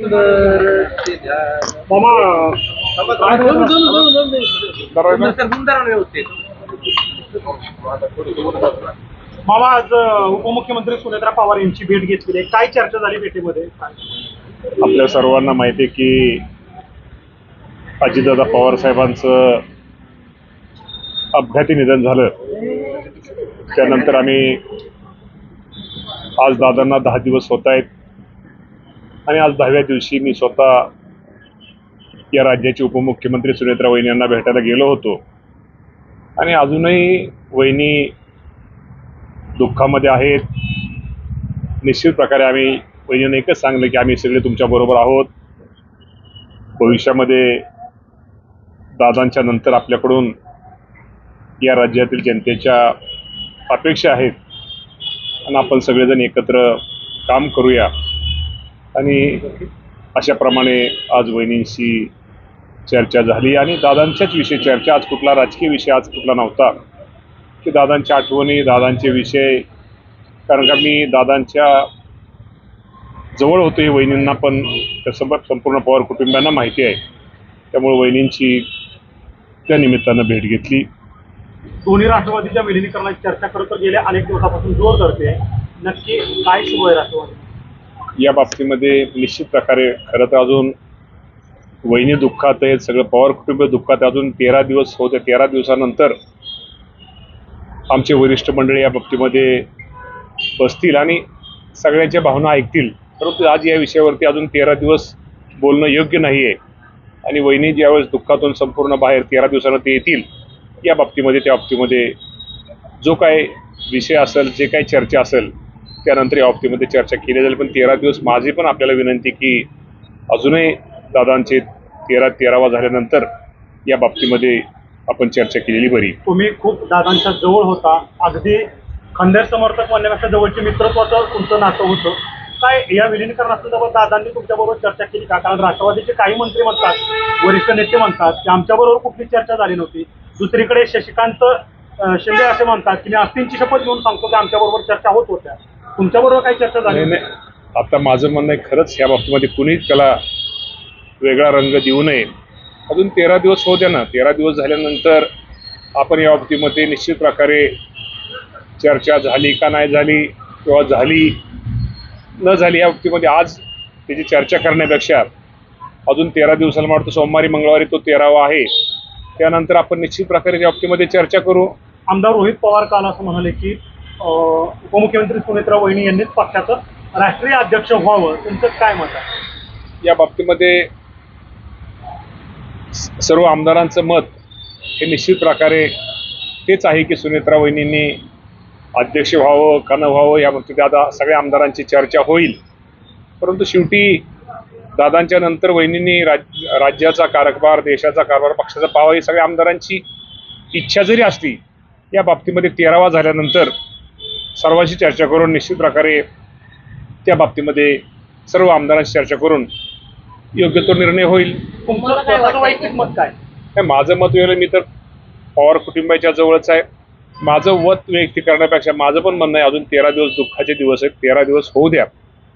मामा काय मामा आज उपमुख्यमंत्री सुनेत्रा पवार यांची भेट घेतलेली आहे. काय चर्चा झाली भेटीमध्ये? आपल्या सर्वांना माहिती आहे की अजितदादा पवार साहेबांचं अपघाती निधन झालं. त्यानंतर आम्ही आज दादांना 10 दिवस होत आहेत आणि आज 10व्या दिवशी मी स्वतः या राज्याचे उपमुख्यमंत्री सुनेत्रा वहिनी यांना भेटायला गेलो होतो आणि अजूनही वहिनी दुःखामध्ये आहेत. निश्चित प्रकारे आम्ही वहिनीने एकच सांगलं की आम्ही सगळे तुमच्याबरोबर आहोत. भविष्यामध्ये दादांच्या नंतर आपल्याकडून या राज्यातील जनतेच्या अपेक्षा आहेत आणि आपण सगळेजण एकत्र काम करूया. आणि अशाप्रमाणे आज वहिनींशी चर्चा झाली आणि दादांच्याच विषयी चर्चा. आज कुठला राजकीय विषय आज कुठला नव्हता की दादांच्या आठवणी, दादांचे विषय. कारण का मी दादांच्या जवळ होतो हे वहिनींना पण संपूर्ण पवार कुटुंबियांना माहिती आहे. त्यामुळे वहिनींची त्या निमित्तानं भेट घेतली. दोन्ही राष्ट्रवादीच्या विलिनीकरणाची चर्चा करत गेल्या अनेक दिवसापासून जोर धरते. नक्की काय सुरू आहे राष्ट्रवादी या बाबतीमध्ये? निश्चित प्रकारे खरं तर अजून वहिनी दुःखात आहेत, सगळं पवार कुटुंब दुःखात. अजून 13 दिवस होते. 13 दिवसानंतर आमचे वरिष्ठ मंडळी या बाबतीमध्ये बसतील आणि सगळ्यांच्या भावना ऐकतील. परंतु आज या विषयावरती अजून 13 दिवस बोलणं योग्य नाही आहे. आणि वहिनी ज्यावेळेस दुःखातून संपूर्ण बाहेर 13 दिवसानं ते येतील या बाबतीमध्ये, त्या बाबतीमध्ये जो काय विषय असेल, जे काही चर्चा असेल त्यानंतर या बाबतीमध्ये चर्चा केली जाईल. पण 13 दिवस माझी पण आपल्याला विनंती की अजूनही दादांचे 13वा झाल्यानंतर या बाबतीमध्ये आपण चर्चा केलेली बरी. तुम्ही खूप दादांच्या जवळ होता, अगदी खंडेर समर्थक म्हणण्यापेक्षा जवळचे मित्रत्वाचं तुमचं नातं होतं. काय या विलिनीकरणासंदर्भात दादांनी तुमच्याबरोबर चर्चा केली का? कारण राष्ट्रवादीचे काही मंत्री म्हणतात, वरिष्ठ नेते म्हणतात की आमच्याबरोबर कुठली चर्चा झाली नव्हती. दुसरीकडे शशिकांत शिंदे असे म्हणतात की मी आस्तींची शपथ घेऊन सांगतो की आमच्याबरोबर चर्चा होत होत्या. तुमच्याबरोबर काही चर्चा झाली नाही? आता माझं म्हणणं आहे खरंच या बाबतीमध्ये कुणीच त्याला वेगळा रंग देऊ नये. अजून 13 दिवस होऊ द्या ना. 13 दिवस झाल्यानंतर आपण या बाबतीमध्ये निश्चित प्रकारे चर्चा झाली का नाही झाली किंवा झाली न झाली या बाबतीमध्ये आज त्याची चर्चा करण्यापेक्षा अजून 13 दिवसाला मला वाटतं सोमवारी मंगळवारी तो 13वा आहे, त्यानंतर आपण निश्चित प्रकारे या बाबतीमध्ये चर्चा करू. आमदार रोहित पवार काल असं म्हणाले की उपमुख्यमंत्री सुनेत्रा वहिनी यांनीच पक्षाचं राष्ट्रीय अध्यक्ष व्हावं. तुमचं काय मत आहे या बाबतीमध्ये? सर्व आमदारांचं मत हे निश्चित प्रकारे तेच आहे की सुनेत्रा वहिनींनी अध्यक्ष व्हावं का न व्हावं या बाबतीत आता सगळ्या आमदारांची चर्चा होईल. परंतु शेवटी दादांच्या नंतर वहिनींनी राज्याचा कारभार, देशाचा कारभार, पक्षाचा पाहावा ही सगळ्या आमदारांची इच्छा जरी असली, या बाबतीमध्ये 13वा झाल्यानंतर सर्वांशी चर्चा करून निश्चित प्रकारे त्या बाबतीमध्ये सर्व आमदारांशी चर्चा करून योग्य तो निर्णय होईल. तुमचं स्वतःचं वैयक्तिक मत काय? माझं मत वेगळं. मी तर पवार कुटुंबाच्या जवळच आहे. माझं मत व्यक्त करण्यापेक्षा माझं पण म्हणणं आहे अजून 13 दिवस दुःखाचे दिवस आहेत. 13 दिवस होऊ द्या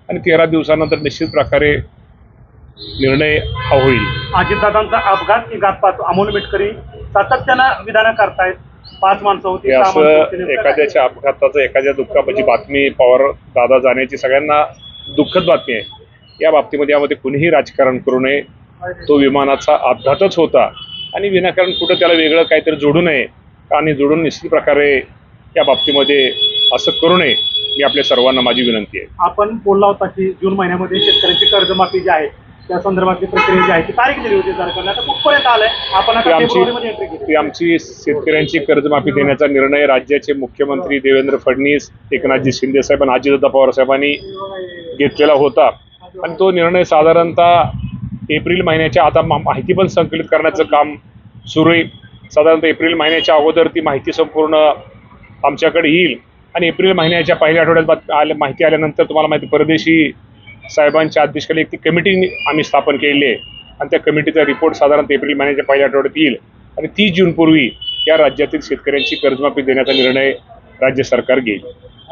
आणि 13 दिवसानंतर निश्चित प्रकारे निर्णय हा होईल. अजितदादांचा अपघात की घातपात अमोल मिटकरी सातत्यानं विधानं करतायत. 5 माणसं होती, असं एखाद्याच्या अपघाताचं, एखाद्या दुःखाची बातमी पवार दादा जाण्याची सगळ्यांना दुःखद बातमी आहे. या बाबतीमध्ये यामध्ये कुणीही राजकारण करू नये. तो विमानाचा अपघातच होता आणि विनाकारण कुठं त्याला वेगळं काहीतरी जोडू नये आणि जोडून निश्चित प्रकारे या बाबतीमध्ये असं करू नये. मी आपल्या सर्वांना माझी विनंती आहे. आपण बोलला होता की जून महिन्यामध्ये शेतकऱ्यांची कर्जमाफी जी आहे त्या संदर्भातली प्रक्रिया जी आहे ती तारीख दिली होती सरकारने. आता कुठपर्यंत आलंय? आपण आता फेब्रुवारीमध्ये एंट्री केली. आमची शेतकऱ्यांची कर्जमाफी देण्याचा निर्णय राज्याचे मुख्यमंत्री देवेंद्र फडणवीस, एकनाथजी शिंदे साहेब आणि अजितदादा पवार साहेबांनी घेतलेला होता आणि तो निर्णय साधारणतः एप्रिल महिन्याच्या, आता माहिती पण संकलित करण्याचं काम सुरू आहे. साधारणतः एप्रिल महिन्याच्या अगोदर ती माहिती संपूर्ण आमच्याकडे येईल आणि एप्रिल महिन्याच्या पहिल्या आठवड्यात माहिती आल्यानंतर तुम्हाला माहिती परदेशी साहेबांच्या अध्यक्षतेखाली एक कमिटी आम्ही स्थापन केलेली आहे आणि त्या कमिटीचा रिपोर्ट साधारणतः एप्रिल महिन्याच्या पहिल्या आठवड्यात येईल आणि 30 जूनपूर्वी या राज्यातील शेतकऱ्यांची कर्जमाफी देण्याचा निर्णय राज्य सरकार घेईल.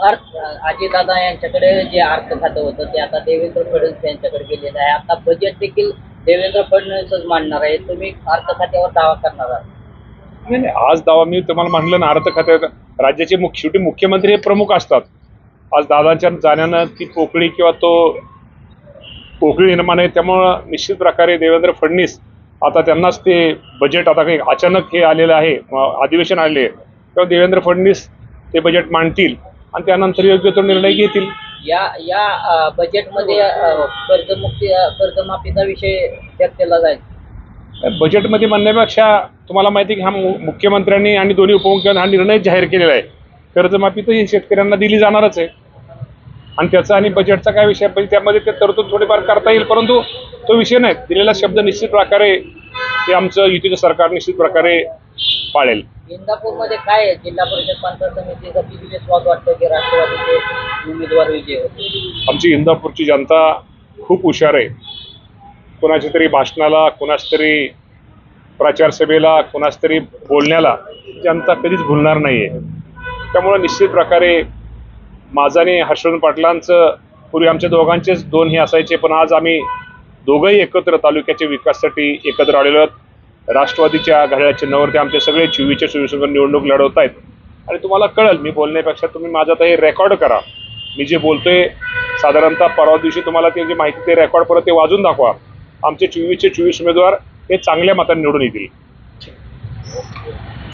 अजितदादा यांच्याकडे जे अर्थ खातं होतं ते आता देवेंद्र फडणवीस यांच्याकडे गेलेलं आहे. आता बजेट देखील देवेंद्र फडणवीसच मांडणार आहे. तुम्ही अर्थ खात्यावर दावा करणार आहात? नाही नाही, आज दावा मी तुम्हाला म्हणलं ना, अर्थ खात्यात राज्याचे शेवटी मुख्यमंत्री हे प्रमुख असतात. आज दादाच्या जाण्यानं ती पोकळी किंवा तो पोकळी निर्माण आहे. त्यामुळं निश्चित प्रकारे देवेंद्र फडणवीस आता त्यांनाच ते बजेट आता काही अचानक हे आलेलं आहे, अधिवेशन आलेले आहे, तेव्हा देवेंद्र फडणवीस ते बजेट मांडतील आणि त्यानंतर योग्य तो निर्णय घेतील. या बजेटमध्ये कर्जमाफीचा विषय व्यक्त केला जाईल. बजेटमध्ये म्हणण्यापेक्षा तुम्हाला माहिती आहे की मुख्यमंत्र्यांनी आणि दोन्ही उपमुख्यमंत्र्यांनी हा निर्णय जाहीर केलेला आहे. कर्जमाफी तर ही शेतकऱ्यांना दिली जाणारच आहे आणि त्याचा आणि बजेटचा काय विषय, म्हणजे त्यामध्ये ते तरतूद थोडीफार करता येईल, परंतु तो विषय नाही. दिलेला शब्द निश्चित प्रकारे ते आमचं युतीचं सरकार निश्चित प्रकारे पाळेल. इंदापूरमध्ये काय आहे? जिल्हा परिषद पंचायत समितीचा किती विश्वास वाटतं की राष्ट्रवादीचे उमेदवार विजय होते? आमची इंदापूरची जनता खूप हुशार आहे. कोणाच्या तरी भाषणाला, कोणाच तरी प्रचार सभेला, कोणाच तरी बोलण्याला जनता कधीच भुलणार नाही आहे. त्यामुळं निश्चित प्रकारे माझं आणि हर्षवर्धन पाटलांचं पूर्वी आमच्या दोघांचेच दोन हे असायचे, पण आज आम्ही दोघंही एकत्र तालुक्याच्या विकासासाठी एकत्र आलेलो आहोत. राष्ट्रवादीच्या घड्याळ्या चिन्हावरती आमचे सगळे 24 निवडणूक लढवत आहेत आणि तुम्हाला कळेल, मी बोलण्यापेक्षा तुम्ही माझं आता हे रेकॉर्ड करा. मी जे बोलतोय साधारणतः परवा दिवशी तुम्हाला ते जी माहिती ते रेकॉर्ड परत ते वाजून दाखवा. आमचे 24चे 24 उमेदवार हे चांगल्या मतांनी निवडून येतील.